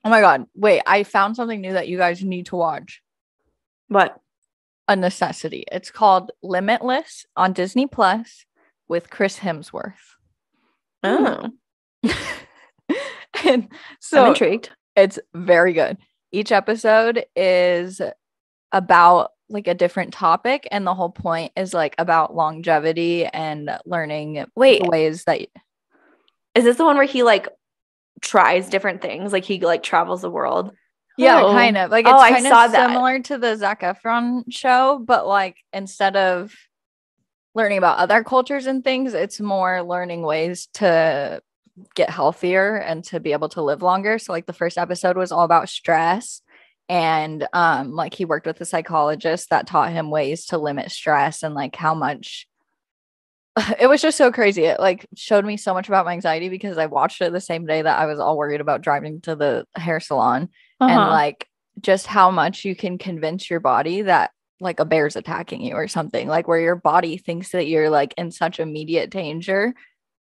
Oh my God. Wait, I found something new that you guys need to watch. What? A necessity. It's called Limitless on Disney Plus with Chris Hemsworth. Oh. And so I'm intrigued. it's very good. Each episode is about like a different topic, and the whole point is like about longevity and learning the ways that is this the one where he like tries different things, like he like travels the world? Yeah, kind of like it's kind I of similar to the Zac Efron show, but like instead of learning about other cultures and things, it's more learning ways to get healthier and to be able to live longer. So like the first episode was all about stress, and like he worked with a psychologist that taught him ways to limit stress and like how much it was just so crazy. It like showed me so much about my anxiety because I watched it the same day that I was all worried about driving to the hair salon, and like just how much you can convince your body that like a bear's attacking you or something, like where your body thinks that you're like in such immediate danger,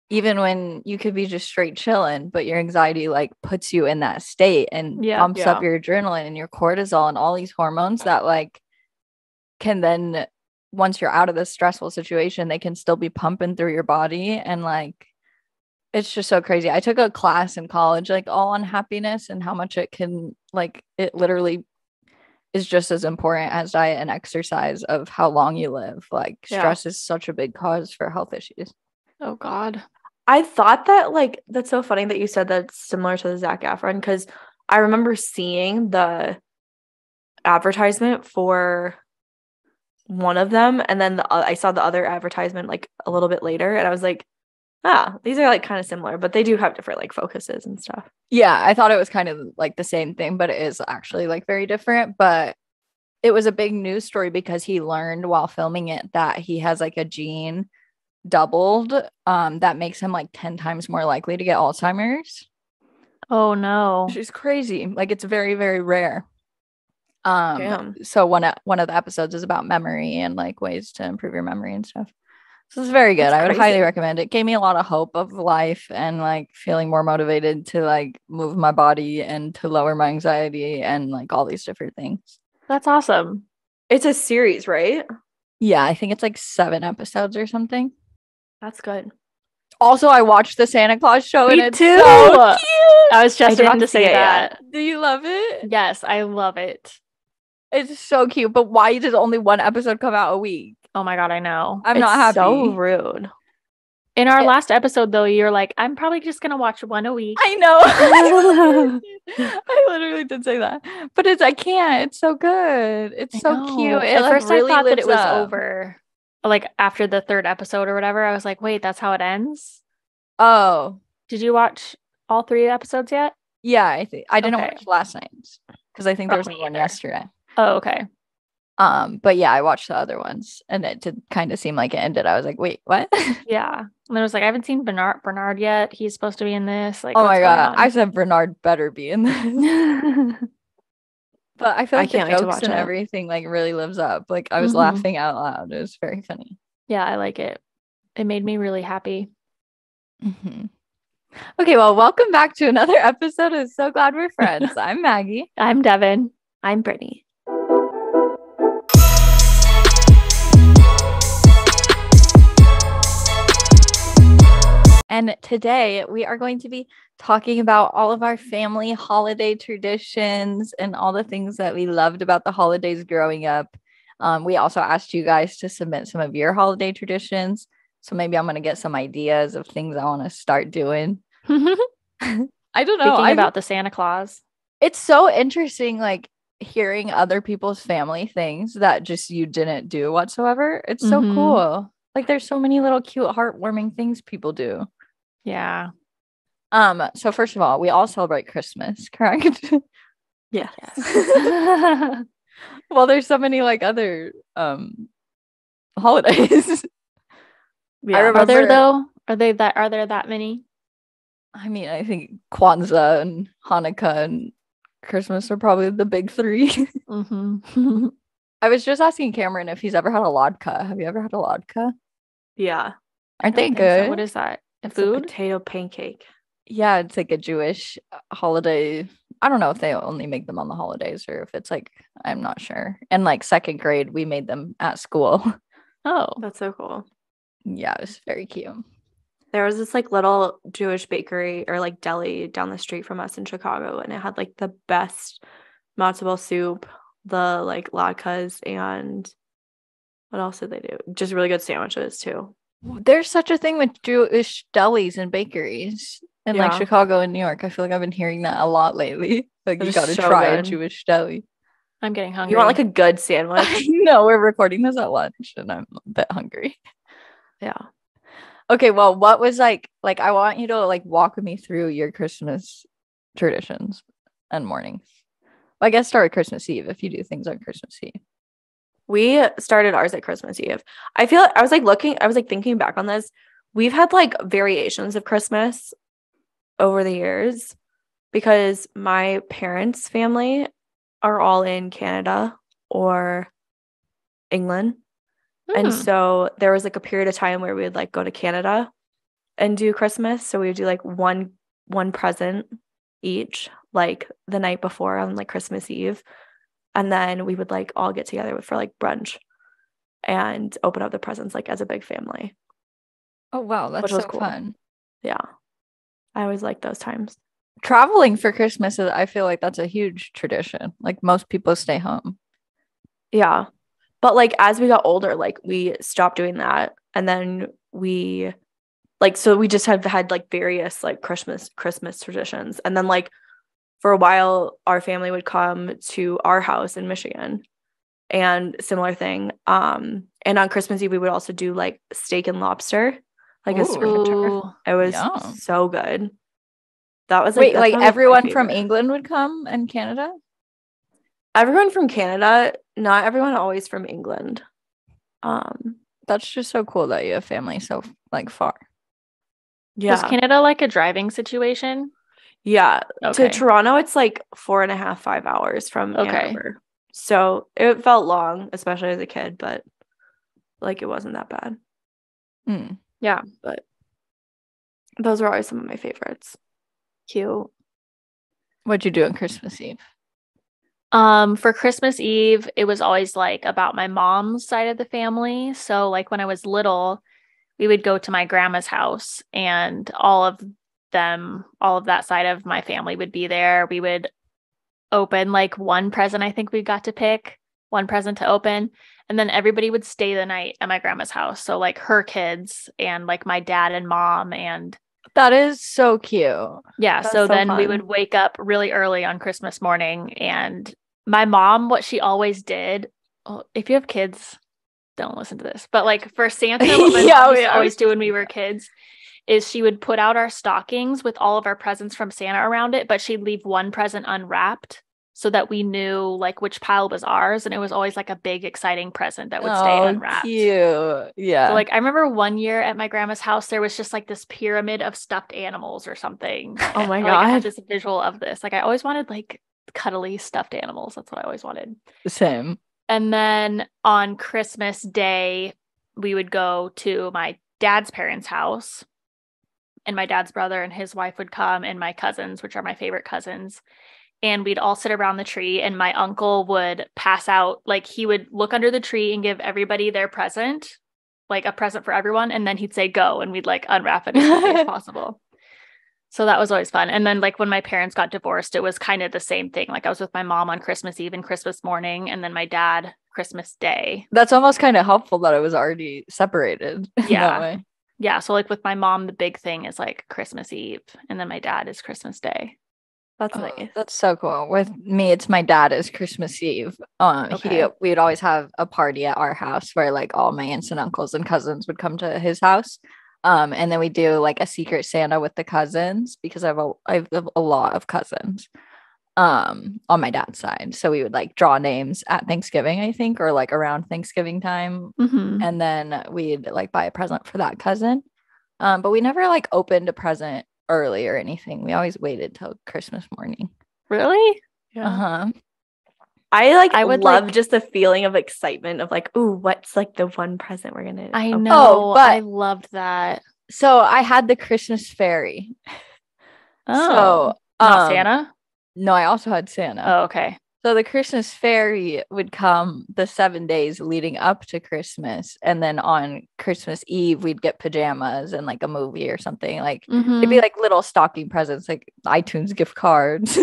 even when you could be just straight chilling, but your anxiety like puts you in that state and bumps up your adrenaline and your cortisol and all these hormones that like can then, once you're out of this stressful situation, they can still be pumping through your body. And like it's just so crazy. I took a class in college like all on happiness and how much it can like, it literally is just as important as diet and exercise of how long you live. Like stress is such a big cause for health issues. Oh God. I thought that like, that's so funny that you said that's similar to the Zac Efron, because I remember seeing the advertisement for one of them, and then I saw the other advertisement like a little bit later, and I was like, these are like kind of similar, but they do have different like focuses and stuff. Yeah, I thought it was kind of like the same thing, but it is actually like very different. But it was a big news story because he learned while filming it that he has like a gene doubled that makes him like 10 times more likely to get Alzheimer's. Oh no. Which is crazy. Like it's very, very rare. Damn. So one of the episodes is about memory and like ways to improve your memory and stuff. So it's very good. I would highly recommend it. It gave me a lot of hope of life and like feeling more motivated to like move my body and to lower my anxiety and like all these different things. That's awesome. It's a series, right? Yeah, I think it's like 7 episodes or something. That's good. Also, I watched the Santa Claus show and it's too. So cute. I was just about to say that. Do you love it? Yes, I love it. It's so cute. But why does only one episode come out a week? Oh my God, I know. I'm not happy. So rude. In our last episode, though, you're like, I'm probably just going to watch one a week. I know. I literally did say that. But I can't. It's so good. It's so cute. At first, really I thought that it was over. Like, after the 3rd episode or whatever, I was like, wait, that's how it ends? Oh. Did you watch all 3 episodes yet? Yeah, I think. I didn't watch last night's because I think there was one yesterday. Oh, okay. But yeah, I watched the other ones and it did kind of seem like it ended. I was like, wait, what? Yeah. And I was like, I haven't seen Bernard yet. He's supposed to be in this. Like, oh my God. I said Bernard better be in this. But I feel like the jokes and everything like really lives up. Like I was laughing out loud. It was very funny. Yeah, I like it. It made me really happy. Mm-hmm. Okay, well, welcome back to another episode of So Glad We're Friends. I'm Maggie. I'm Devon. I'm Brittany. And today we are going to be talking about all of our family holiday traditions and all the things that we loved about the holidays growing up. We also asked you guys to submit some of your holiday traditions. So maybe I'm going to get some ideas of things I want to start doing. I don't know. Thinking about the Santa Claus. It's so interesting, like hearing other people's family things that just you didn't do whatsoever. It's so cool. Like there's so many little cute, heartwarming things people do. Yeah. So first of all, we all celebrate Christmas, correct? Yes. Well, there's so many like other holidays. Yeah. Are there though? Are there that many? I mean, I think Kwanzaa and Hanukkah and Christmas are probably the big 3. I was just asking Cameron if he's ever had a latke. Have you ever had a latke? Yeah. Aren't they good? So. What is that? It's food? a potato pancake. Yeah, it's like a Jewish holiday I don't know if they only make them on the holidays or if it's like, I'm not sure. And like second grade, we made them at school. Oh, That's so cool. Yeah, it was very cute. There was this like little Jewish bakery or like deli down the street from us in Chicago, and it had like the best matzo ball soup, the like latkes, and what else did they do? Just really good sandwiches too. There's such a thing with Jewish delis and bakeries in like Yeah. Chicago and New York. I feel like I've been hearing that a lot lately. Like It you is got to so try a good. Jewish deli. I'm getting hungry. You want like a good sandwich? No, we're recording this at lunch and I'm a bit hungry. Yeah. Okay, well, what was like I want you to like walk me through your Christmas traditions and mornings. Well, I guess start with Christmas Eve if you do things on Christmas Eve. We started ours at Christmas Eve. I feel I was like thinking back on this. We've had like variations of Christmas over the years because my parents' family are all in Canada or England. And so there was like a period of time where we would like go to Canada and do Christmas. So we would do like one present each, like the night before on like Christmas Eve. And then we would like all get together for like brunch and open up the presents like as a big family. Oh wow, that's Which was so cool. fun. Yeah. I always like those times. Traveling for Christmas is, I feel like that's a huge tradition. Like most people stay home. Yeah. But like as we got older, like we stopped doing that. And then we like so we just have had like various like Christmas traditions. And then like for a while our family would come to our house in Michigan and similar thing. And on Christmas Eve we would also do like steak and lobster, like a signature. It was yum. so good. That was Wait, that's like probably my everyone from favorite. England would come and Canada? Everyone from Canada, not everyone always from England. That's just so cool that you have family so like far. Yeah. Was Canada like a driving situation? Yeah. Okay. To Toronto, it's like 4.5, 5 hours from Ann Arbor. So it felt long, especially as a kid, but like it wasn't that bad. Yeah. But those are always some of my favorites. Cute. What'd you do on Christmas Eve? For Christmas Eve, it was always like about my mom's side of the family. So like when I was little, we would go to my grandma's house and all of that side of my family would be there. We would open like one present. I think we got to pick one present to open, and then everybody would stay the night at my grandma's house. So like her kids and like my dad and mom, and That is so cute. yeah. That's So so then we fun. would wake up really early on Christmas morning, and my mom, what she always did, if you have kids, don't listen to this, but like for Santa, what my mom used to always do when we were kids is she would put out our stockings with all of our presents from Santa around it, but she'd leave one present unwrapped so that we knew like which pile was ours. And it was always like a big, exciting present that would stay unwrapped. Cute. Yeah. So like I remember one year at my grandma's house, there was just like this pyramid of stuffed animals or something. Oh my Like I had God. this visual of this. Like I always wanted like cuddly stuffed animals. That's what I always wanted. Same. And then on Christmas Day, we would go to my dad's parents' house, and my dad's brother and his wife would come, and my cousins, which are my favorite cousins. And we'd all sit around the tree, and my uncle would pass out, like he would look under the tree and give everybody their present, like a present for everyone. And then he'd say, go, and we'd like unwrap it as quickly as possible. So that was always fun. And then like when my parents got divorced, it was kind of the same thing. Like I was with my mom on Christmas Eve and Christmas morning, and then my dad Christmas Day. That's almost kind of helpful that it was already separated. Yeah. That way. Yeah. So like with my mom, the big thing is like Christmas Eve, and then my dad is Christmas Day. That's nice. That's so cool. With me, it's my dad is Christmas Eve. Okay. We would always have a party at our house where like all my aunts and uncles and cousins would come to his house. And then we do like a secret Santa with the cousins because I have a lot of cousins on my dad's side. So we would like draw names at Thanksgiving, I think, or like around Thanksgiving time. Mm-hmm. And then we'd like buy a present for that cousin. But we never like opened a present early or anything. We always waited till Christmas morning. Really? Yeah. Uh-huh. I would love like just the feeling of excitement of like, ooh, what's like the one present we're gonna I open? know. but- I loved that. So I had the Christmas fairy. Oh, So not Santa. No, I also had Santa. Oh, okay. So the Christmas fairy would come the 7 days leading up to Christmas. And then on Christmas Eve, we'd get pajamas and like a movie or something. Like it'd be like little stocking presents, like iTunes gift cards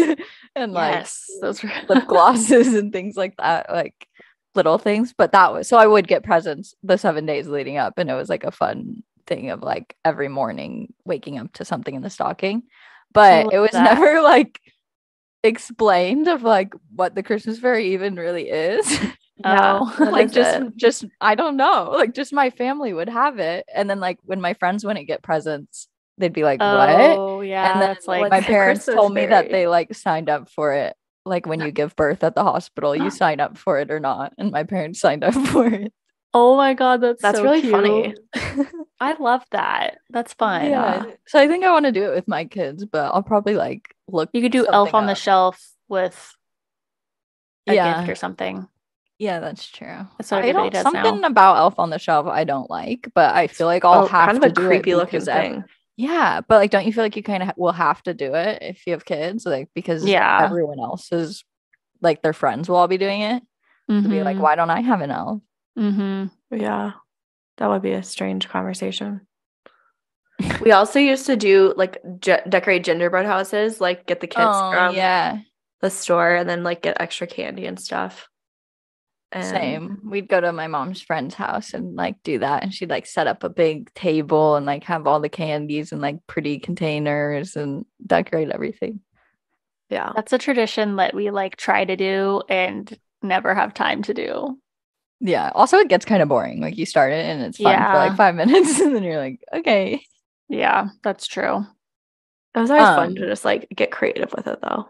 and like those were lip glosses and things like that, like little things. But that was, so I would get presents the 7 days leading up. And it was like a fun thing of like every morning waking up to something in the stocking. But it was never like explained of like what the Christmas fairy even really is. Like just I don't know, like just my family would have it, and then like when my friends wouldn't get presents, they'd be like, what? And then it's like my parents told me that they like signed up for it, like when you give birth at the hospital, you sign up for it or not, and my parents signed up for it. Oh my god, that's so really cute. funny. I love that. That's fun. Yeah. So I think I want to do it with my kids, but I'll probably like look. You could do Elf on the Shelf with a gift or something. Yeah, that's true. That's what everybody does something now. about Elf on the Shelf I don't like, but I feel like I'll have kind of to a do creepy it looking thing. Yeah, but like, don't you feel like you kind of will have to do it if you have kids? Like, because everyone else is like their friends will all be doing it. To be like, why don't I have an elf? Yeah, that would be a strange conversation. We also used to do like decorate gingerbread houses, like get the kids from the store and then like get extra candy and stuff. And same. We'd go to my mom's friend's house and like do that, and she'd like set up a big table and like have all the candies and like pretty containers and decorate everything. Yeah, that's a tradition that we like try to do and never have time to do. Yeah. Also, it gets kind of boring. Like you start it and it's fun for like 5 minutes, and then you're like, okay. Yeah, that's true. It was always fun to just like get creative with it, though.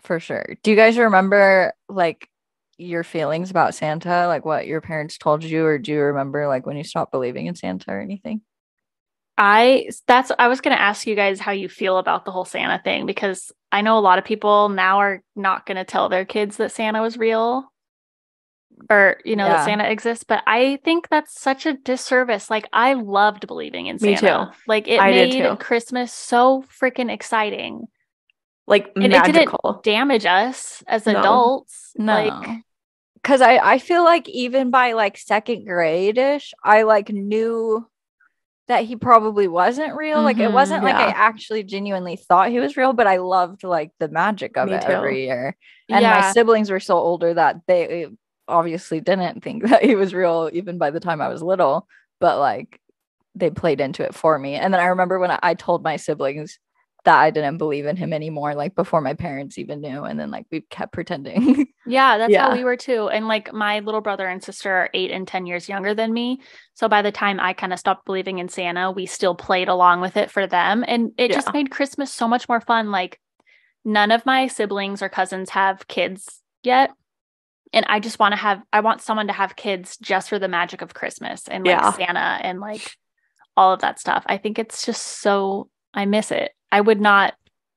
For sure. Do you guys remember like your feelings about Santa, like what your parents told you, or do you remember like when you stopped believing in Santa or anything? I was going to ask you guys how you feel about the whole Santa thing, because I know a lot of people now are not going to tell their kids that Santa was real, or that Santa exists, but I think that's such a disservice. Like I loved believing in Santa. Me too. Like it made Christmas so freaking exciting. Like magical. It didn't damage us as adults. No. Like, because I feel like even by like second grade-ish, I like knew that he probably wasn't real. Like it wasn't like I actually genuinely thought he was real, but I loved like the magic of it every year. And my siblings were so older that they obviously didn't think that he was real even by the time I was little, but like they played into it for me. And then I remember when I told my siblings that I didn't believe in him anymore, like before my parents even knew, and then like we kept pretending. That's how we were too. And like my little brother and sister are 8 and 10 years younger than me, so by the time I kind of stopped believing in Santa, we still played along with it for them, and it just made Christmas so much more fun. Like none of my siblings or cousins have kids yet, and I just I want someone to have kids just for the magic of Christmas and like Santa and like all of that stuff. I think it's just so, I miss it. I would not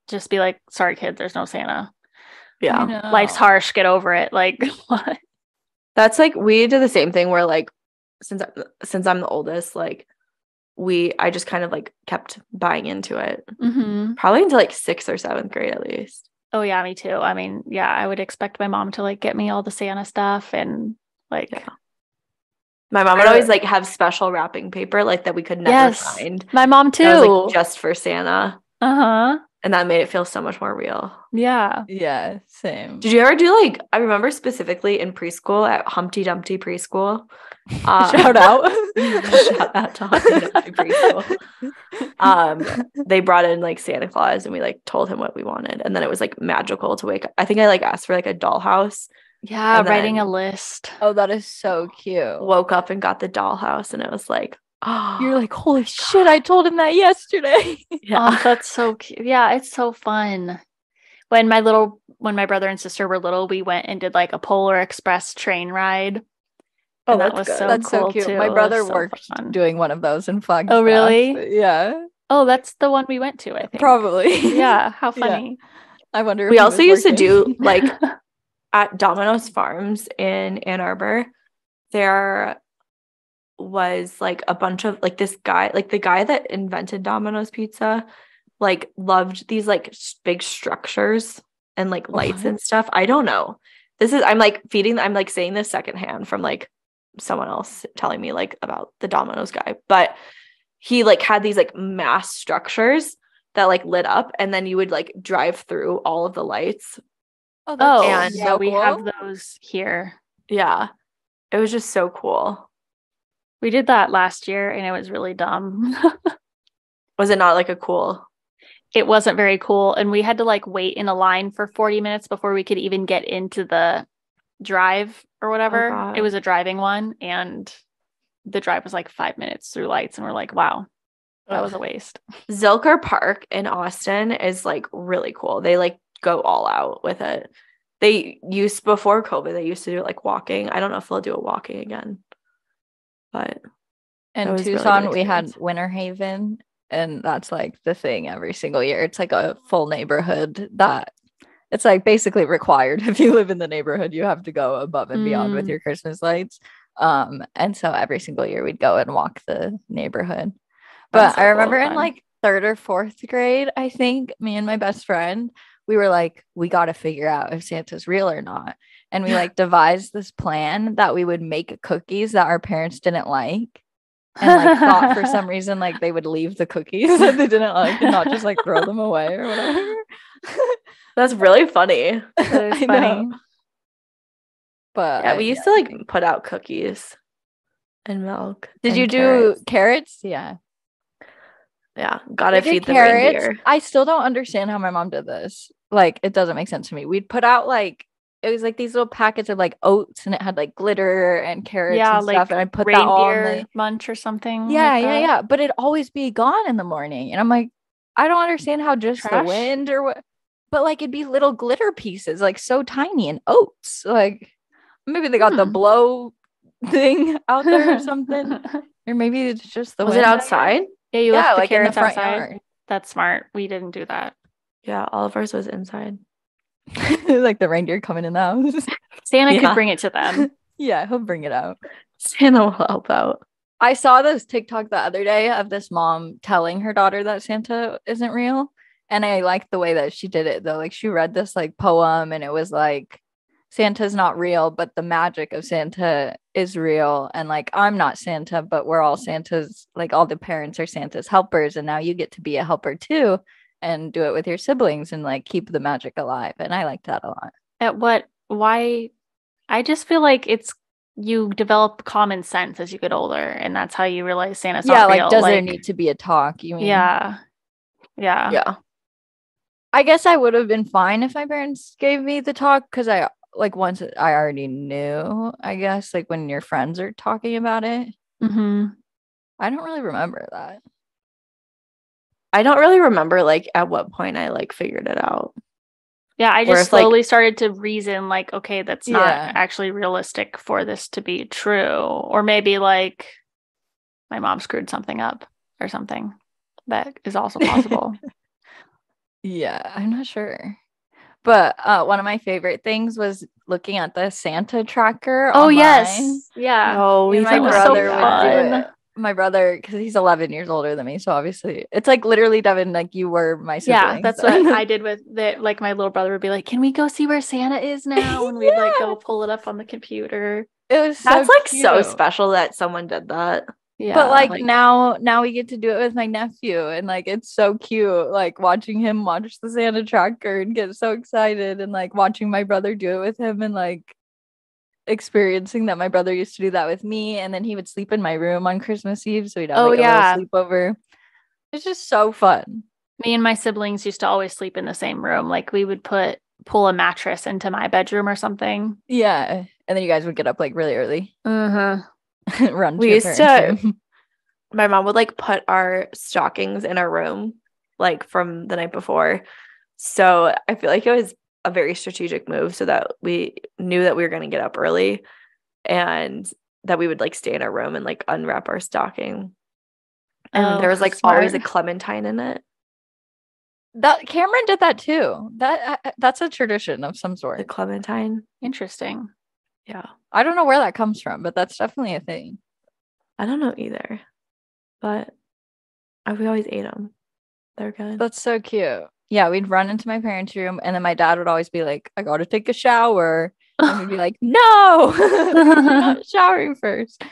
just be like, sorry kids, there's no Santa. Yeah, life's harsh, get over it. Like what? That's like, we did the same thing where like since I'm the oldest, like I just kind of like kept buying into it. Probably into like 6th or 7th grade at least. Oh yeah, me too. I mean, I would expect my mom to like get me all the Santa stuff, and like my mom would always like have special wrapping paper like that we could never find. My mom too. That was like just for Santa. And that made it feel so much more real. Yeah. Yeah, same. Did you ever do like, I remember specifically in preschool at Humpty Dumpty Preschool. Shout out. Shout out to Humpty Dumpty Preschool. They brought in like Santa Claus and we like told him what we wanted. And then it was like magical to wake up. I think I like asked for like a dollhouse. Yeah, writing a list. Oh, that is so cute. Woke up and got the dollhouse and it was like, oh, you're like, holy shit, I told him that yesterday. Oh, that's so cute. Yeah, it's so fun. When my brother and sister were little, we went and did like a Polar Express train ride. Oh, that was so that's cool so cute. Too. My brother worked doing one of those in Flagstaff. Oh, really? Yeah. Oh, that's the one we went to, I think. Probably. Yeah. How funny. Yeah. I wonder if we also used to do like at Domino's Farms in Ann Arbor, there was like a bunch of like this guy, like the guy that invented Domino's Pizza like loved these like big structures and like lights and stuff. I don't know. I'm like saying this secondhand from like someone else telling me like about the Domino's guy, but he like had these like mass structures that like lit up, and then you would like drive through all of the lights. And yeah, we have those here. Yeah, it was just so cool. We did that last year and it was really dumb. Was it not like a cool? It wasn't very cool, and we had to like wait in a line for 40 minutes before we could even get into the drive or whatever. Oh, it was a driving one, and the drive was like 5 minutes through lights, and we're like, wow, that was a waste. Zilker Park in Austin is like really cool. They like go all out with it. Before COVID, they used to do like walking. I don't know if they'll do a walking again, but in Tucson really we had Winter Haven, and that's like the thing every single year. It's like a full neighborhood that it's like basically required. If you live in the neighborhood, you have to go above and beyond with your Christmas lights. And so every single year we'd go and walk the neighborhood. But I remember in like 3rd or 4th grade, I think, me and my best friend, we were like, we got to figure out if Santa's real or not. And we like devised this plan that we would make cookies that our parents didn't like. And like thought for some reason like they would leave the cookies that they didn't like and not just like throw them away or whatever. That's really funny. That is funny. But yeah, we used to like put out cookies and milk. Did you do carrots? Yeah. Yeah, gotta feed the reindeer. I still don't understand how my mom did this. Like, it doesn't make sense to me. We'd put out like, it was like these little packets of like oats, and it had like glitter and carrots and like stuff, and I put that all in the munch or something. Yeah. But it'd always be gone in the morning, and I'm like, I don't understand how just the wind or what. But like, it'd be little glitter pieces, like so tiny, and oats. Like, maybe they got the blow thing out there or something, or maybe it's just the. Was it outside? Yeah, you left the carrots in the front outside. Yard. That's smart. We didn't do that. Yeah, all of ours was inside. Like the reindeer coming in the house. Santa could bring it to them. Yeah, he'll bring it out. Santa will help out. I saw this TikTok the other day of this mom telling her daughter that Santa isn't real. And I liked the way that she did it, though. Like, she read this like poem, and it was like, Santa's not real, but the magic of Santa is real. And like, I'm not Santa, but we're all Santa's, like all the parents are Santa's helpers. And now you get to be a helper too, and do it with your siblings and like keep the magic alive. And I liked that a lot. Why? I just feel like you develop common sense as you get older, and that's how you realize Santa's not real. Like, does there need to be a talk? You mean? Yeah. I guess I would have been fine if my parents gave me the talk, because once I already knew, I guess, like when your friends are talking about it. Mm-hmm. I don't really remember that. I don't really remember like at what point I like figured it out. Yeah, I just slowly started to reason like, okay, that's not actually realistic for this to be true. Or maybe like my mom screwed something up or something. That is also possible. Yeah, I'm not sure. But one of my favorite things was looking at the Santa tracker. Oh, online. Yes. Yeah. Oh, my brother would do it. My brother, because he's 11 years older than me, so obviously it's like literally, Devon, like you were my sibling. Yeah, that's what I did with it. Like my little brother would be like, "Can we go see where Santa is now?" And we'd like go pull it up on the computer. It was that's like cute. So special that someone did that. Yeah, but like now we get to do it with my nephew, and like it's so cute, like watching him watch the Santa tracker and get so excited, and like watching my brother do it with him, and like experiencing that my brother used to do that with me, and then he would sleep in my room on Christmas Eve, so we'd have a little sleepover. It's just so fun. Me and my siblings used to always sleep in the same room. Like we would pull a mattress into my bedroom or something. Yeah, and then you guys would get up like really early. Run. We used to. My mom would like put our stockings in our room, like from the night before. So I feel like it was a very strategic move, so that we knew that we were going to get up early, and that we would like stay in our room and like unwrap our stocking. And there was like always a clementine in it. That Cameron did that too. That's a tradition of some sort. The clementine. Interesting. Yeah. I don't know where that comes from, but that's definitely a thing. I don't know either. But we always ate them. They're good. That's so cute. Yeah, we'd run into my parents' room, and then my dad would always be like, I gotta take a shower. And we'd be like, no, you're not showering first.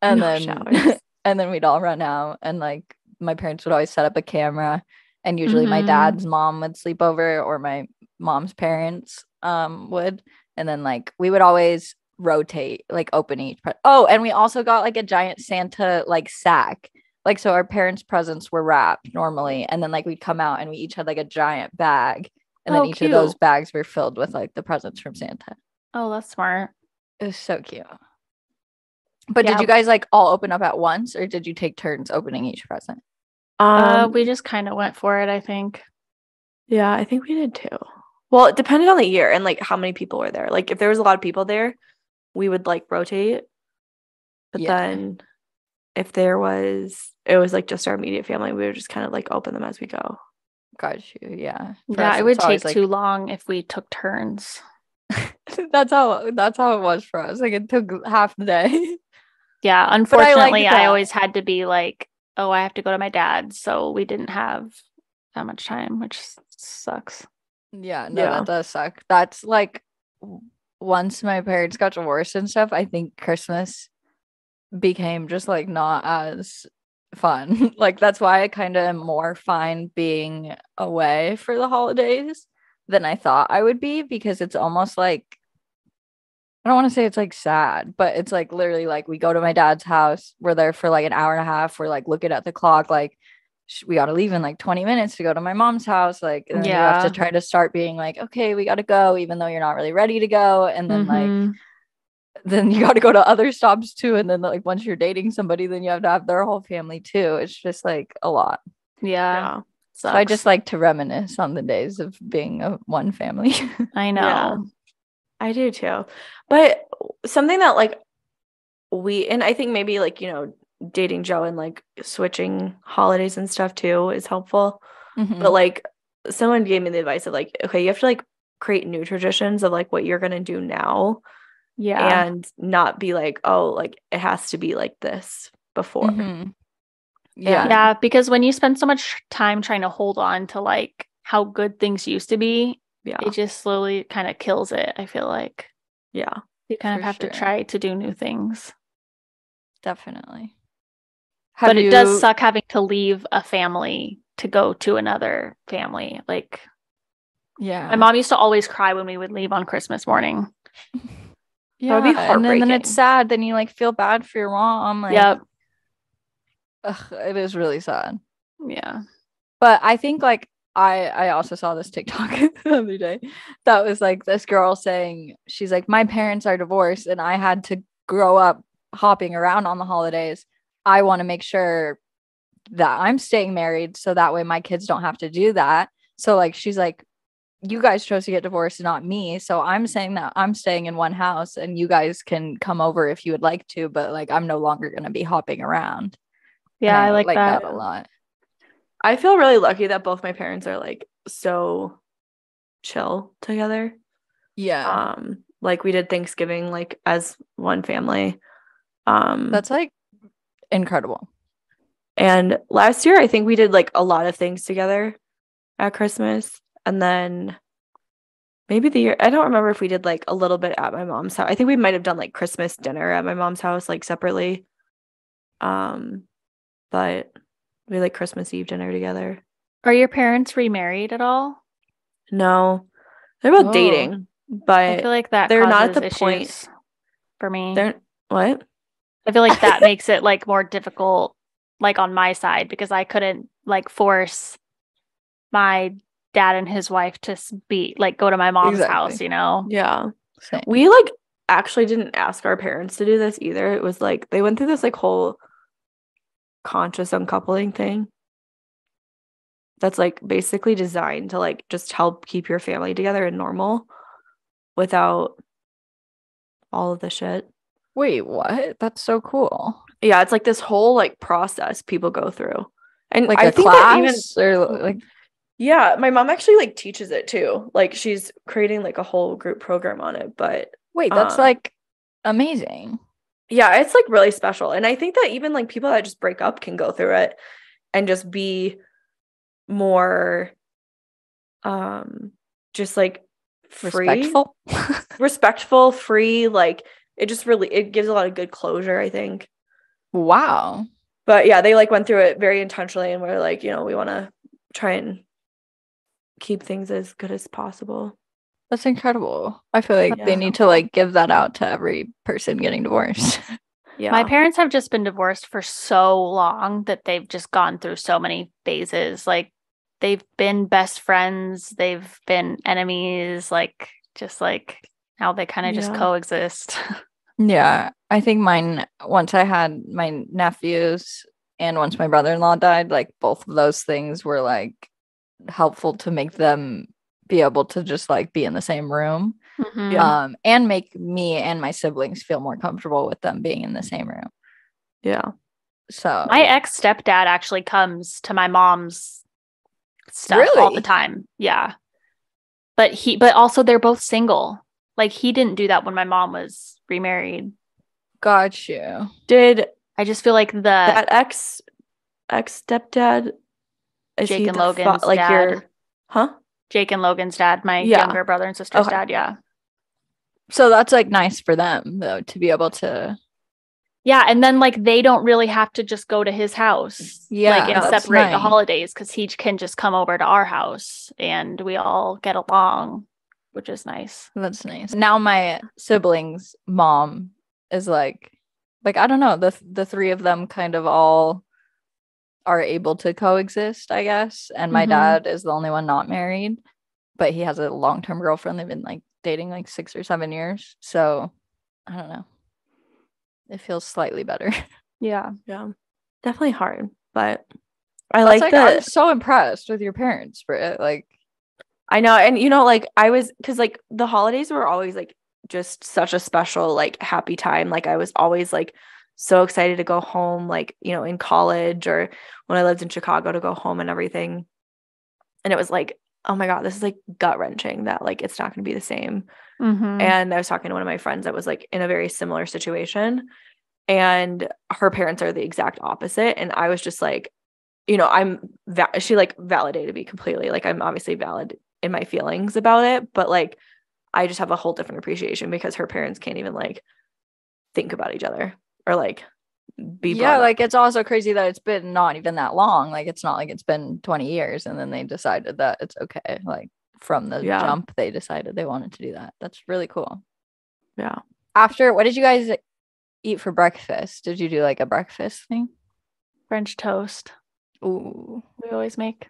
And No then showers. and then we'd all run out, and like my parents would always set up a camera, and usually my Mhm. dad's mom would sleep over, or my mom's parents would. And then like we would always rotate, like open each and we also got like a giant Santa like sack. Like, so our parents' presents were wrapped normally, and then like we'd come out and we each had like a giant bag, and then Oh, each of those cute. bags were filled with like the presents from Santa. Oh, that's smart. It was so cute. But Yeah. did you guys like all open up at once, or did you take turns opening each present? We just kind of went for it, I think. Yeah, I think we did too. Well, it depended on the year and like how many people were there. Like if there was a lot of people there, we would like rotate. But then if it was like just our immediate family, we would just kind of like open them as we go. Got you. Yeah. For Yeah, us, it would it's always, take too long if we took turns. that's how it was for us. Like it took half the day. Yeah, like unfortunately, I that. always had to be like, oh, I have to go to my dad's, so we didn't have that much time, which sucks. Yeah, no, Yeah. that does suck. That's like once my parents got divorced and stuff, I think Christmas became just like not as fun. Like that's why I kind of am more fine being away for the holidays than I thought I would be, because it's almost like, I don't want to say it's like sad, but it's like literally like we go to my dad's house, we're there for like an hour and a half, we're like looking at the clock, like we got to leave in like 20 minutes to go to my mom's house, like, and then you have to try to start being like, okay, we got to go, even though you're not really ready to go. And then like then you got to go to other stops too, and then like once you're dating somebody, then you have to have their whole family too. It's just like a lot. Yeah. So I just like to reminisce on the days of being a one family. I know. Yeah. I do too. But something that like and I think maybe like, dating Joe and like switching holidays and stuff too is helpful. But like someone gave me the advice of like, okay, you have to like create new traditions of like what you're going to do now. Yeah. And not be like, oh, like it has to be like this before. Yeah, because when you spend so much time trying to hold on to like how good things used to be, it just slowly kind of kills it, I feel like. Yeah. You kind of have to try to do new things. Definitely. But it does suck having to leave a family to go to another family. Like, my mom used to always cry when we would leave on Christmas morning. Yeah, that would be heartbreaking. And then it's sad. Then you like feel bad for your mom. Like, yep. It is really sad. Yeah. But I think like I also saw this TikTok the other day that was like this girl saying, she's like, my parents are divorced and I had to grow up hopping around on the holidays. I want to make sure that I'm staying married so that way my kids don't have to do that. So like she's like, you guys chose to get divorced, not me. So I'm saying that I'm staying in one house and you guys can come over if you would like to, but like I'm no longer going to be hopping around. Yeah, I like that a lot. I feel really lucky that both my parents are like so chill together. Yeah. Like we did Thanksgiving like as one family. That's like incredible. And last year I think we did like a lot of things together at Christmas. And then maybe the year, I don't remember if we did like a little bit at my mom's house. I think we might have done like Christmas dinner at my mom's house, like separately. But we had like Christmas Eve dinner together. Are your parents remarried at all? No, they're both dating, but I feel like that they're not at causes the issues point for me. They're what? I feel like that makes it like more difficult, like on my side, because I couldn't like force my dad and his wife to go to my mom's house, you know? Yeah. Same. We like actually didn't ask our parents to do this either. It was like they went through this like whole conscious uncoupling thing that's like basically designed to like just help keep your family together and normal without all of the shit. Wait, what? That's so cool. Yeah, it's like this whole like process people go through. And like I think class or like, yeah, my mom actually like teaches it too. Like she's creating like a whole group program on it. But wait, that's like amazing. Yeah, it's like really special. And I think that even like people that just break up can go through it and just be more just like free, respectful, free, like it just really, it gives a lot of good closure, I think. Wow. But yeah, they like went through it very intentionally, and we're like, you know, we want to try and keep things as good as possible. That's incredible. I feel like they need to like give that out to every person getting divorced. Yeah. My parents have just been divorced for so long that they've just gone through so many phases. Like they've been best friends, they've been enemies, like just like now they kind of just coexist. Yeah. I think mine, once I had my nephews and once my brother-in-law died, like both of those things were like helpful to make them be able to just like be in the same room. And make me and my siblings feel more comfortable with them being in the same room. Yeah. So my ex-stepdad actually comes to my mom's stuff all the time. Yeah. But also they're both single. Like he didn't do that when my mom was remarried. Got you. I just feel like that ex-stepdad is Jake and Logan's dad. Jake and Logan's dad, my younger brother and sister's dad, yeah. So that's like nice for them though to be able to. Yeah, and then like they don't really have to just go to his house, like and separate the holidays because he can just come over to our house and we all get along, which is nice. That's nice. Now my siblings' mom is like I don't know, the three of them kind of all are able to coexist, I guess. And my dad is the only one not married, but he has a long-term girlfriend. They've been like dating like 6 or 7 years. So I don't know. It feels slightly better. Yeah. Definitely hard, but I like that. I'm so impressed with your parents, Britt. Like, I know. And you know, like I was, because like the holidays were always like just such a special, like happy time. Like I was always like so excited to go home, like, you know, in college or when I lived in Chicago to go home and everything. And it was like, oh my God, this is like gut wrenching that like it's not going to be the same. And I was talking to one of my friends that was like in a very similar situation, and her parents are the exact opposite. And I was just like, you know, she like validated me completely. Like I'm obviously valid in my feelings about it, but like I just have a whole different appreciation because her parents can't even like think about each other or like be like it's also crazy that it's been not even that long. Like it's not like it's been 20 years and then they decided that it's okay. Like from the jump they decided they wanted to do that. That's really cool. Yeah. After, what did you guys eat for breakfast? Did you do like a breakfast thing? French toast. Ooh, we always make.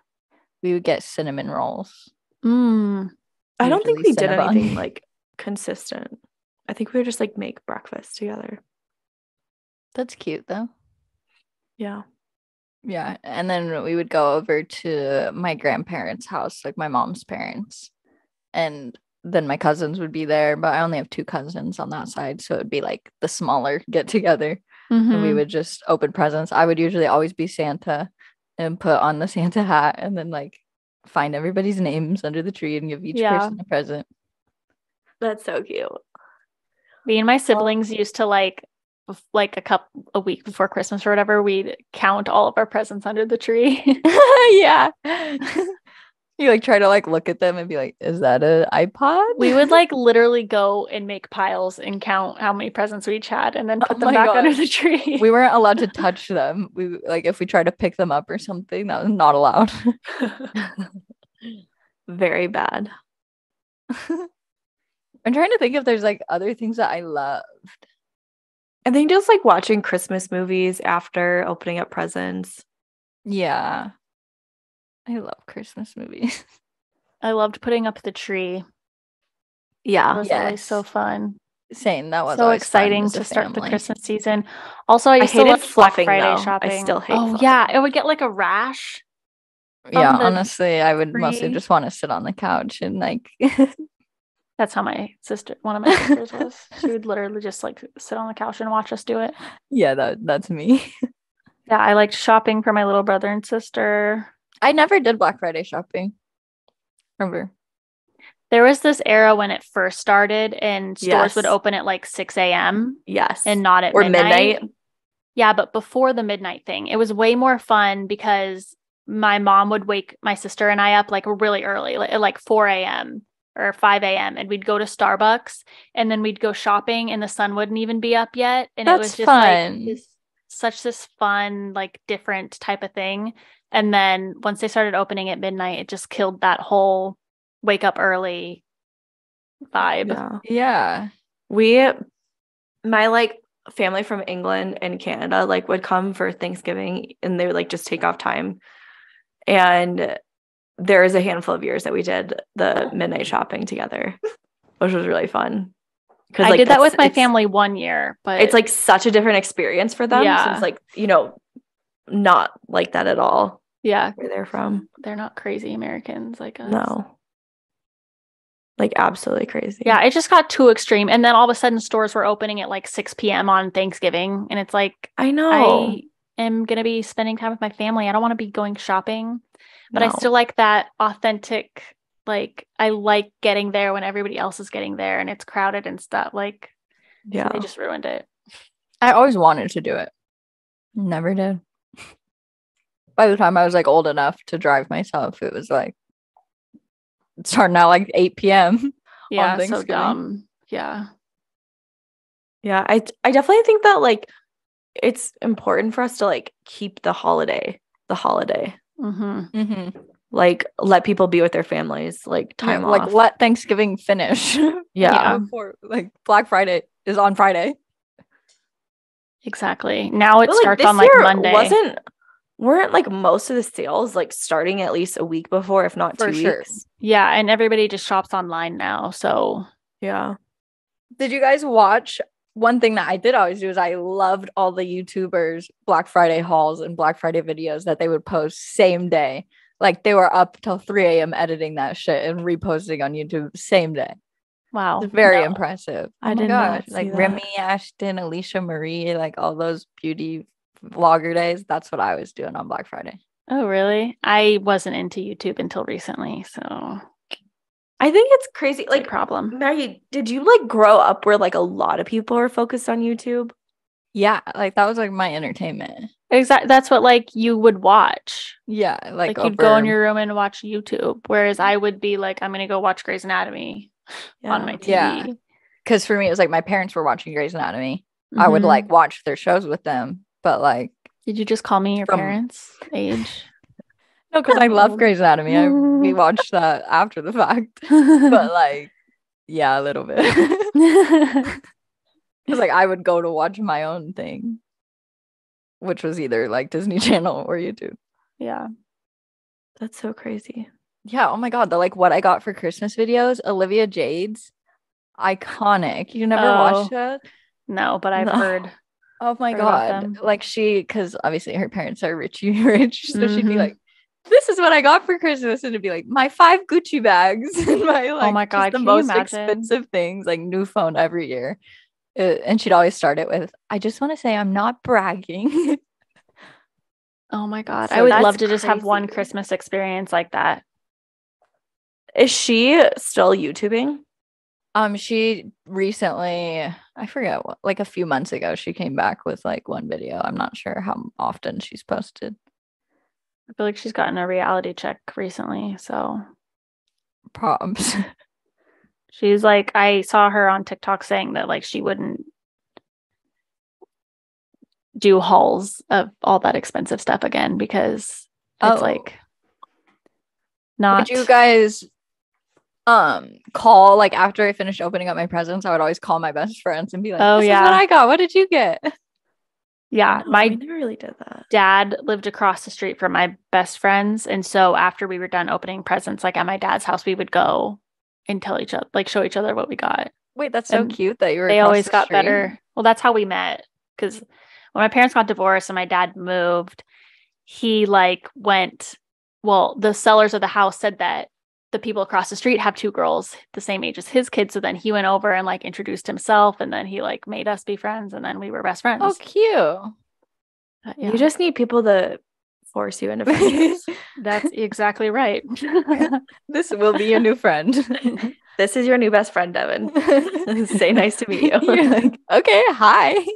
We would get cinnamon rolls. I don't think we did anything like consistent. I think we would just like make breakfast together. That's cute though. Yeah. And then we would go over to my grandparents' house, like my mom's parents, and then my cousins would be there, but I only have 2 cousins on that side, so it would be like the smaller get together. And we would just open presents. I would usually always be Santa and put on the Santa hat and then like find everybody's names under the tree and give each person a present. That's so cute. Me and my siblings used to like a week before Christmas or whatever, we'd count all of our presents under the tree. Yeah. You like try to like look at them and be like, is that an iPod? We would like literally go and make piles and count how many presents we each had and then put them back under the tree. We weren't allowed to touch them. We like if we tried to pick them up or something, that was not allowed. Very bad. I'm trying to think if there's like other things that I loved. I think just like watching Christmas movies after opening up presents. Yeah. I love Christmas movies. I loved putting up the tree. Yeah. It was always so fun. Same. That was so exciting to start the Christmas season. Also, I used to love fluffing Black Friday though. shopping. I still hate fluffing. Yeah. It would get like a rash. Yeah, honestly, I would mostly just want to sit on the couch and like that's how one of my sisters was. She would literally just like sit on the couch and watch us do it. Yeah, that's me. Yeah, I liked shopping for my little brother and sister. I never did Black Friday shopping. Remember? There was this era when it first started and stores would open at like 6 a.m. Yes. And not at midnight. Yeah, but before the midnight thing, it was way more fun because my mom would wake my sister and I up like really early, like 4 a.m. or 5 a.m. and we'd go to Starbucks and then we'd go shopping and the sun wouldn't even be up yet. And it was just fun. like this fun, like different type of thing. And then once they started opening at midnight, it just killed that whole wake up early vibe. Yeah. My like family from England and Canada like would come for Thanksgiving and they would like just take off time. And there is a handful of years that we did the midnight shopping together, which was really fun. I like, did that with my family one year, but it's like such a different experience for them. Yeah. Since like, you know, not like that at all. Yeah. Where they're from. They're not crazy Americans like us. No. Like absolutely crazy. Yeah, it just got too extreme. And then all of a sudden stores were opening at like 6 p.m. on Thanksgiving. And it's like, I know. I am going to be spending time with my family. I don't want to be going shopping. But I still like that authentic, like, I like getting there when everybody else is getting there and it's crowded and stuff. Like, yeah, so they just ruined it. I always wanted to do it. Never did. By the time I was like old enough to drive myself, it was like starting out like 8 p.m. Yeah, so dumb. Yeah. Yeah, I definitely think that like it's important for us to like keep the holiday. Like let people be with their families, like time off. Like let Thanksgiving finish. Yeah. Before like Black Friday is on Friday. Exactly. Now it But, starts on like Monday. Weren't like most of the sales like starting at least a week before, if not 2 weeks? Yeah, and everybody just shops online now. So yeah. Did you guys watch? One thing that I did always do is I loved all the YouTubers Black Friday hauls and Black Friday videos that they would post same day. Like they were up till 3 a.m. editing that shit and reposting on YouTube same day. Wow. It's very impressive. I did not see like that. Remy Ashton, Alicia Marie, like all those beauty vlogger days. That's what I was doing on Black Friday. Oh, really? I wasn't into YouTube until recently, so I think it's crazy. Like, problem. Maggie, did you like grow up where like a lot of people are focused on YouTube? Yeah, like that was like my entertainment. Exactly. That's what like you would watch. Yeah, like you'd go in your room and watch YouTube, whereas I would be like, I'm gonna go watch Grey's Anatomy on my TV. Yeah, because for me, it was like my parents were watching Grey's Anatomy. I would like watch their shows with them, but like, did you just call me your parents' age? No, because I love Grey's Anatomy. We watched that after the fact, but like, yeah, a little bit. Because like I would go to watch my own thing, which was either like Disney Channel or YouTube. Yeah, that's so crazy. Yeah. Oh my god, the like what I got for Christmas videos, Olivia Jade's, iconic. You never watched that? No, but I've heard. Oh my god, like because obviously her parents are rich, so she'd be like, this is what I got for Christmas, and it'd be like my 5 Gucci bags and my like, oh my god, the most expensive things, like new phone every year. And she'd always start it with, I just want to say I'm not bragging. Oh my god, so I would love to just have one Christmas experience like that. Is she still YouTubing? She recently, I forget what, like a few months ago, she came back with like one video. I'm not sure how often she's posted. I feel like she's gotten a reality check recently, so props. She's like, I saw her on TikTok saying that like she wouldn't do hauls of all that expensive stuff again because it's like not. Would you guys call like after I finished opening up my presents? I would always call my best friends and be like, this is what I got. What did you get? Yeah, I never really did that. Dad lived across the street from my best friends, and so after we were done opening presents, like at my dad's house, we would go and tell each other, like show each other what we got. Wait, that's so cute that you were. They always got better. Well, that's how we met. Because when my parents got divorced and my dad moved, he like went. Well, the sellers of the house said that the people across the street have 2 girls the same age as his kids. So then he went over and like introduced himself, and then he like made us be friends, and then we were best friends. Oh, cute. You just need people to force you into friendships. That's exactly right. This will be your new friend. This is your new best friend, Devon. Say nice to meet you. You're like, okay, hi.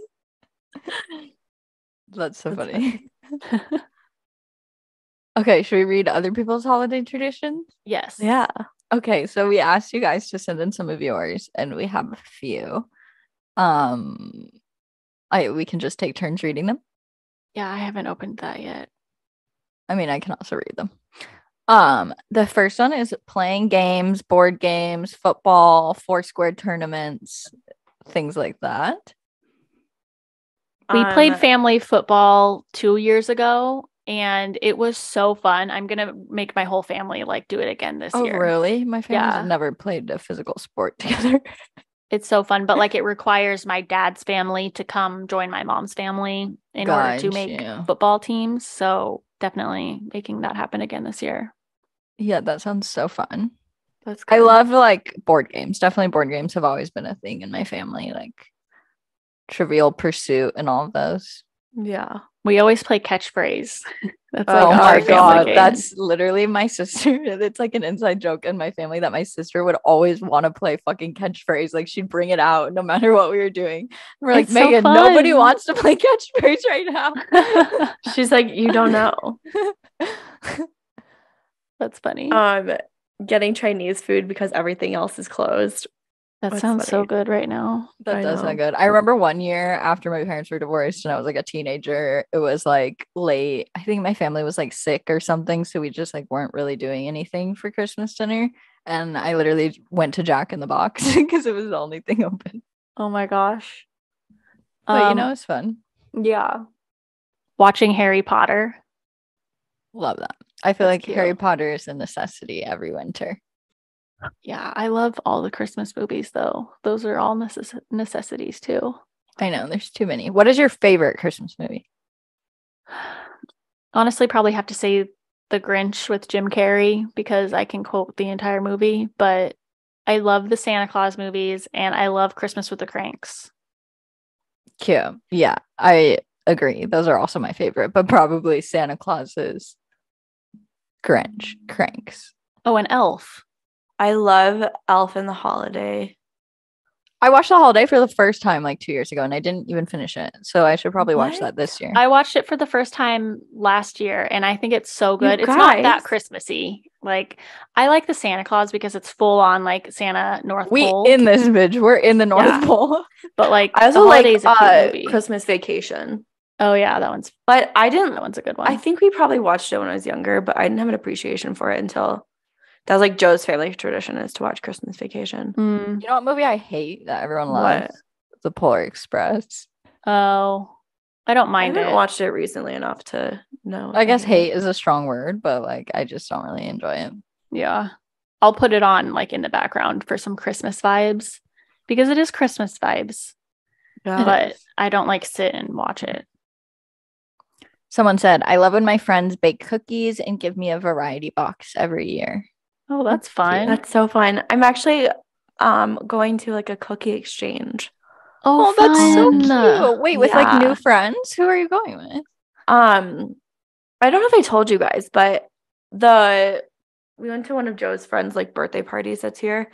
That's so funny. Okay, should we read other people's holiday traditions? Yes. Yeah. Okay, so we asked you guys to send in some of yours, and we have a few. We can just take turns reading them. Yeah, I haven't opened that yet. I mean, I can also read them. The first one is playing games, board games, football, Foursquare tournaments, things like that. We played family football 2 years ago, and it was so fun. I'm gonna make my whole family like do it again this year. Oh, really? My family's Yeah. never played a physical sport together. It's so fun, but like it requires my dad's family to come join my mom's family in order to make football teams. So definitely making that happen again this year. Yeah, that sounds so fun. That's good. I love like board games. Definitely board games have always been a thing in my family, like Trivial Pursuit and all of those. Yeah. We always play catchphrase. That's Oh like my god, game. that's literally my sister. It's like an inside joke in my family that my sister would always want to play fucking catchphrase. Like she'd bring it out no matter what we were doing. And we're like, It's so Megan, fun. nobody wants to play catchphrase right now. She's like, you don't know. That's funny. Getting Chinese food because everything else is closed. That That's sounds so funny. good right now. That I does know. sound good. I remember one year after my parents were divorced and I was like a teenager, it was like late. I think my family was like sick or something. So we just like weren't really doing anything for Christmas dinner. And I literally went to Jack in the Box because it was the only thing open. Oh my gosh. But you know, it's fun. Yeah. Watching Harry Potter. Love that. I feel That's like Harry cute. Potter is a necessity every winter. Yeah, I love all the Christmas movies though. Those are all necessities too. I know there's too many. What is your favorite Christmas movie? Honestly, probably have to say The Grinch with Jim Carrey because I can quote the entire movie, but I love the Santa Claus movies and I love Christmas with the Cranks. Cute. Yeah, I agree. Those are also my favorite, but probably Santa Claus's Grinch, Cranks. Oh, and Elf. I love Elf and the Holiday. I watched The Holiday for the first time like 2 years ago and I didn't even finish it. So I should probably watch that this year. I watched it for the first time last year and I think it's so good. You It's not that guys. Christmassy. Like I like the Santa Claus because it's full on like Santa North Pole. In this bitch. We're in the North Yeah. Pole. But like I also The like Holiday's a cute movie. Christmas Vacation. Oh yeah, that one's But that one's a good one. I think we probably watched it when I was younger, but I didn't have an appreciation for it until that was like Joe's family tradition is to watch Christmas Vacation. Mm. You know what movie I hate that everyone What? loves? The Polar Express. Oh, I don't I mind haven't it. watched it recently enough to know. I guess hate is a strong word, but like I just don't really enjoy it. Yeah. I'll put it on like in the background for some Christmas vibes because it is Christmas vibes, Yeah. but I don't like sit and watch it. Someone said, I love when my friends bake cookies and give me a variety box every year. Oh, that's fun. That's so fun. I'm actually going to like a cookie exchange. Oh, that's so fun. cute. Wait, with like Yeah. new friends? Who are you going with? I don't know if I told you guys, but we went to one of Joe's friends' like birthday parties that's here.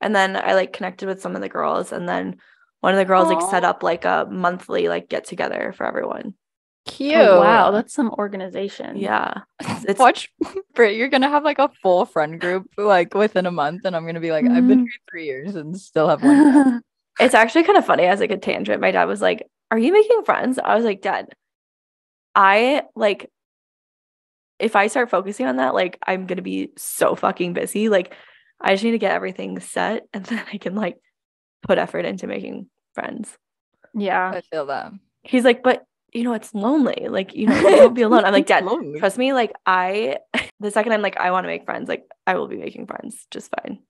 And then I like connected with some of the girls, and then one of the girls like Aw. set up like a monthly like get together for everyone. Cute. Oh, wow, that's some organization. Yeah. It's Watch, Britt, you're gonna have like a full friend group like within a month, and I'm gonna be like, I've been here 3 years and still have one friend. it's actually kind of funny as like a tangent. My dad was like, "Are you making friends?" I was like, "Dad, I like if I start focusing on that, like I'm gonna be so fucking busy. Like I just need to get everything set and then I can like put effort into making friends." Yeah. I feel that. He's like, "But you know, it's lonely. Like, you know, you won't be alone." I'm like, "Dad, Lonely. trust me, like the second I'm like, I want to make friends, like I will be making friends just fine."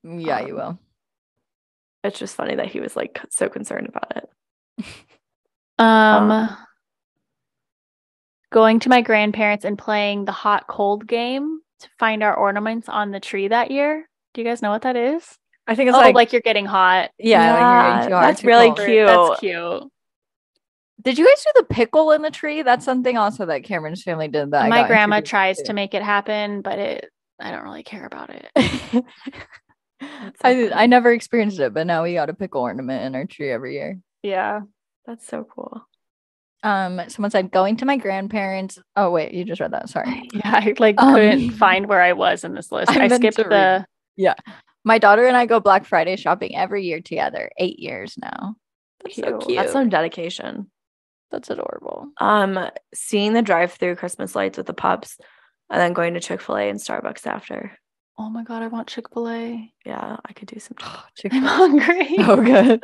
Yeah, you will. It's just funny that he was like so concerned about it. Going to my grandparents and playing the hot cold game to find our ornaments on the tree that year. Do you guys know what that is? I think it's like you're getting hot. yeah, like you're getting too hard that's to really cold. cute. That's cute. Did you guys do the pickle in the tree? That's something also that Cameron's family did. That I My got grandma introduced tries to. to make it happen, but I don't really care about it. I never experienced it, but now we got a pickle ornament in our tree every year. Yeah. That's so cool. Someone said going to my grandparents. Oh wait, you just read that. Sorry. Yeah, I couldn't find where I was in this list. I skipped the. Yeah. My daughter and I go Black Friday shopping every year together. 8 years now. That's so cute. That's some dedication. That's adorable. Seeing the drive-through Christmas lights with the pups, and then going to Chick-fil-A and Starbucks after. Oh my God, I want Chick-fil-A. Yeah, I could do some. I'm hungry. Oh, good.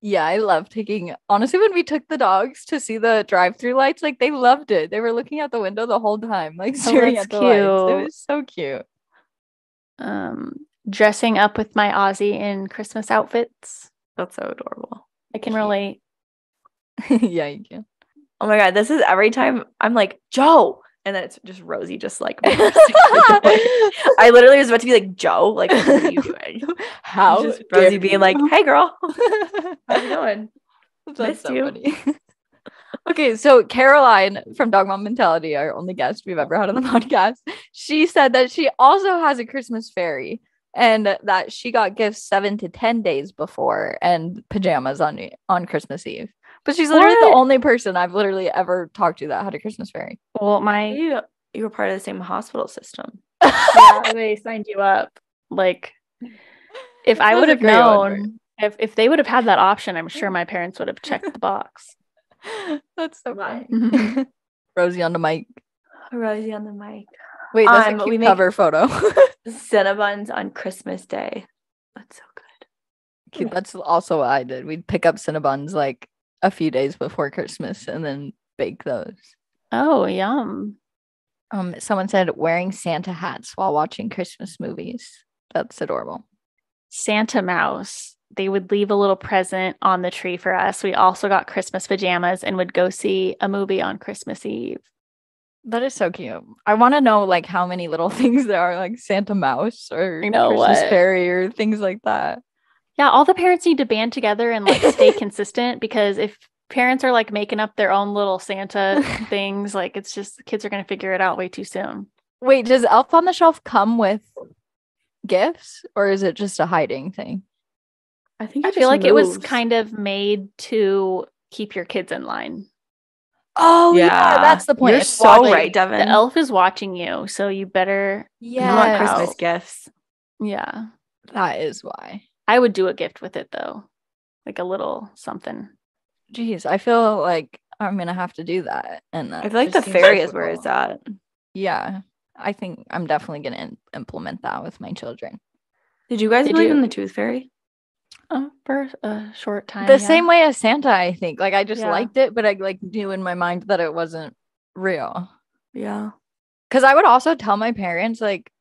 Yeah, I love taking. Honestly, when we took the dogs to see the drive-through lights, like they loved it. They were looking out the window the whole time, like staring at the lights. It was so cute. Dressing up with my Aussie in Christmas outfits. That's so adorable. I can relate. Yeah, you can. Oh my God, this is every time I'm like, Joe. And then it's just Rosie, just like, I literally was about to be like, Joe, like, what are you doing? How? Just Rosie being like, hey, girl. How's it going? That's Missed so you. funny. Okay, so Caroline from Dog Mom Mentality, our only guest we've ever had on the podcast, she said that she also has a Christmas fairy and that she got gifts 7 to 10 days before and pajamas on Christmas Eve. But she's literally the only person I've literally ever talked to that had a Christmas fairy. Well, you were part of the same hospital system. Yeah, they signed you up. Like, if I would have known, if they would have had that option, I'm sure my parents would have checked the box. That's so funny. Rosie on the mic. Rosie on the mic. Wait, that's a cute cover photo. Cinnabons on Christmas Day. That's so good. Cute. That's also what I did. We'd pick up Cinnabons like a few days before Christmas and then bake those. Oh, yum. Someone said wearing Santa hats while watching Christmas movies. That's adorable. Santa Mouse. They would leave a little present on the tree for us. We also got Christmas pajamas and would go see a movie on Christmas Eve. That is so cute. I want to know like how many little things there are, like Santa Mouse or Christmas fairy or things like that. Yeah, all the parents need to band together and like stay consistent, because if parents are like making up their own little Santa things, like it's just the kids are going to figure it out way too soon. Wait, does Elf on the Shelf come with gifts or is it just a hiding thing? I feel like it was kind of made to keep your kids in line. Oh yeah, that's the point. You're so right, Devon. The elf is watching you, so you better want Christmas gifts. Yeah, that is why. I would do a gift with it though, like a little something. Jeez, I feel like I'm gonna have to do that, and I feel like the fairy is where it's at. Yeah, I think I'm definitely gonna implement that with my children. Did you guys believe in the tooth fairy? For a short time. The same way as Santa, I think. Like I just liked it, but I like knew in my mind that it wasn't real. Yeah. Because I would also tell my parents like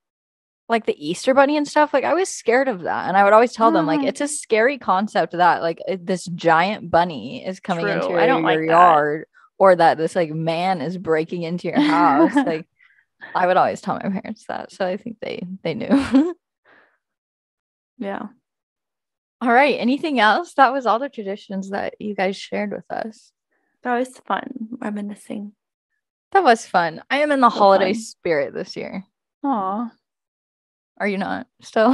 the Easter Bunny and stuff. Like I was scared of that, and I would always tell them like it's a scary concept that like this giant bunny is coming into your yard, or that this like man is breaking into your house. Like I would always tell my parents that, so I think they knew. Yeah. All right. Anything else? That was all the traditions that you guys shared with us. That was fun. Reminiscing. That was fun. I am in the holiday spirit this year. Aw. Are you not still?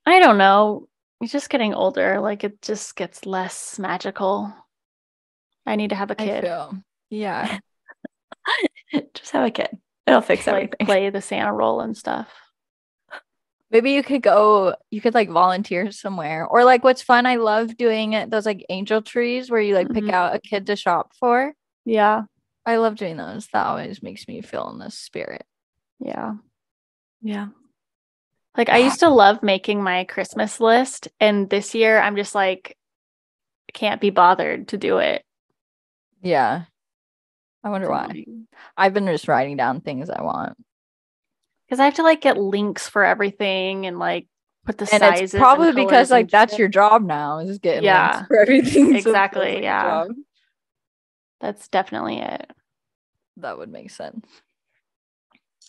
I don't know. It's just getting older. Like it just gets less magical. I need to have a kid. Yeah. Just have a kid. It'll fix everything. Play the Santa role and stuff. Maybe you could like volunteer somewhere, or like what's fun. I love doing those like angel trees where you like pick out a kid to shop for. Yeah. I love doing those. That always makes me feel in the spirit. Yeah. Yeah. Like I used to love making my Christmas list, and this year I'm just like can't be bothered to do it. Yeah. I wonder why. I've been just writing down things I want. Because I have to like get links for everything and like put the sizes. It's probably because like that's your job now, is getting links for everything. Exactly. Yeah. That's definitely it. That would make sense.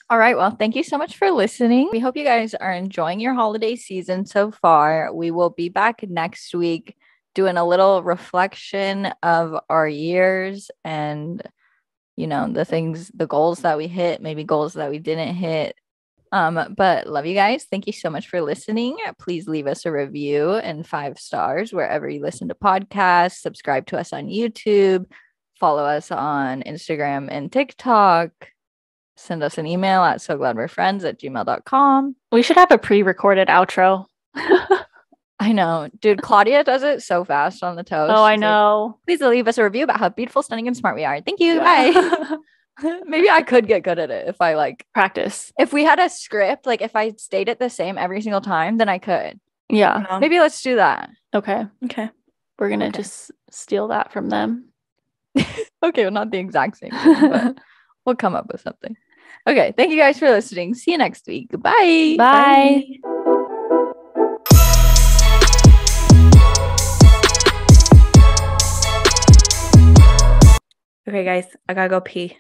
All right. Well, thank you so much for listening. We hope you guys are enjoying your holiday season so far. We will be back next week doing a little reflection of our years and, you know, the goals that we hit, maybe goals that we didn't hit. But love you guys. Thank you so much for listening. Please leave us a review and 5 stars wherever you listen to podcasts. Subscribe to us on YouTube. Follow us on Instagram and TikTok. Send us an email at sogladwerefriends@gmail.com. We should have a pre-recorded outro. I know. Dude, Claudia does it so fast on the toast. Oh, I know. Please leave us a review about how beautiful, stunning, and smart we are. Thank you. Bye. Maybe I could get good at it if I practice. If we had a script, if I stayed it the same every single time, then I could. Yeah. Maybe let's do that. Okay. We're going to just steal that from them. Okay, well, not the exact same thing, but we'll come up with something. Okay, thank you guys for listening. See you next week. Bye. Bye. Okay, guys, I gotta go pee.